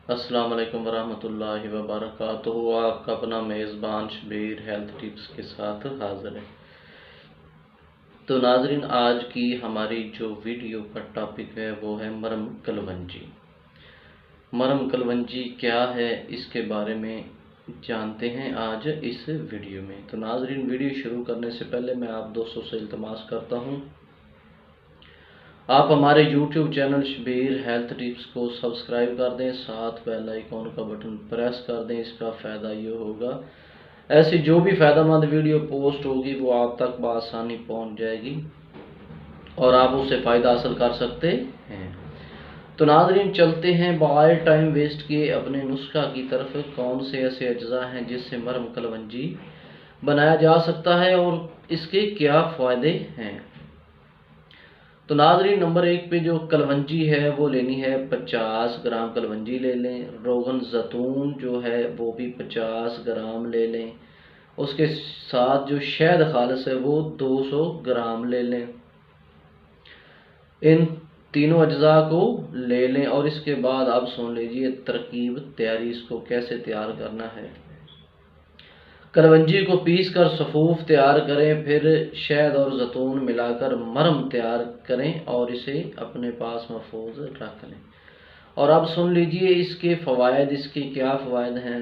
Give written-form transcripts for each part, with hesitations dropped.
السلام علیکم ورحمۃ اللہ وبرکاتہ۔ آپ کا اپنا میزبان شبیر ہیلتھ ٹپس کے ساتھ حاضر ہے۔ تو ناظرین، آج کی ہماری جو ویڈیو کا ٹاپک ہے وہ ہے مرم کلونجی۔ مرم کلونجی کیا ہے، اس کے بارے میں جانتے ہیں آج اس ویڈیو میں۔ تو ناظرین، ویڈیو شروع کرنے سے پہلے میں آپ دوستوں سے التماس کرتا ہوں آپ ہمارے YouTube channel Shabbir health tips کو سبسکرائب کر دیں، ساتھ بیل آئیکن کا بٹن پریس کر دیں۔ اس کا فائدہ یہ ہوگا، ایسی جو بھی فائدہ مند ویڈیو پوسٹ ہوگی وہ آپ تک بآسانی پہنچ جائے گی اور آپ اس سے فائدہ حاصل کر سکتے ہیں۔ تو ناظرین، چلتے ہیں بغیر ٹائم ویسٹ کیے اپنے نسخہ کی طرف۔ کون سے ایسے اجزاء ہیں جس سے مرم کلونجی بنایا جا سکتا ہے اور اس کے کیا فائدے ہیں۔ تو ناظرین، نمبر 1 پہ جو کلونجی ہے وہ لینی ہے 50 گرام کلونجی لے لیں۔ روغن زیتون جو ہے وہ بھی 50 گرام لے لیں۔ اس کے ساتھ جو شہد خالص ہے وہ 200 گرام لے لیں۔ ان تینوں اجزاء کو لے لیں اور اس کے بعد اب سن لیجئے ترکیب تیاری، اس کو کیسے تیار کرنا ہے۔ کلونجی کو پیس کر صفوف تیار کریں، پھر شہد اور زیتون ملا کر مرم تیار کریں اور اسے اپنے پاس محفوظ رکھ لیں۔ اور اب سن لیجئے اس کے فوائد، اس کے کیا فوائد ہیں۔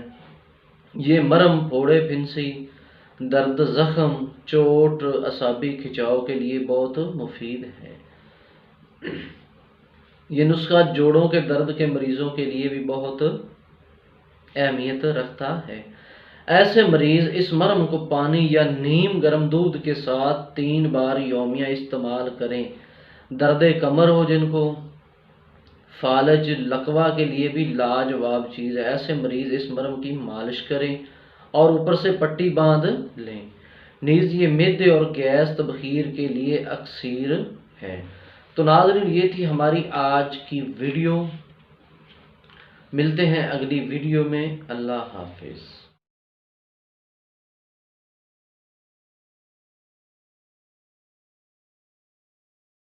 یہ مرم پھوڑے پھنسی، درد زخم، چوٹ، اعصابی کھچاؤ کے لیے بہت مفید ہے۔ یہ نسخہ جوڑوں کے درد کے مریضوں کے لیے بھی بہت اہمیت رکھتا ہے۔ ایسے مریض اس مرم کو پانی یا نیم گرم دودھ کے ساتھ 3 بار یومیہ استعمال کریں۔ درد کمر ہو جن کو، فالج، لکوہ کے لیے بھی لاجواب چیز ہے۔ ایسے مریض اس مرم کی مالش کریں اور اوپر سے پٹی باندھ لیں۔ نیز یہ معدے اور گیس تبخیر کے لیے اکسیر ہے۔ تو ناظرین، یہ تھی ہماری آج کی ویڈیو۔ ملتے ہیں اگلی ویڈیو میں۔ اللہ حافظ۔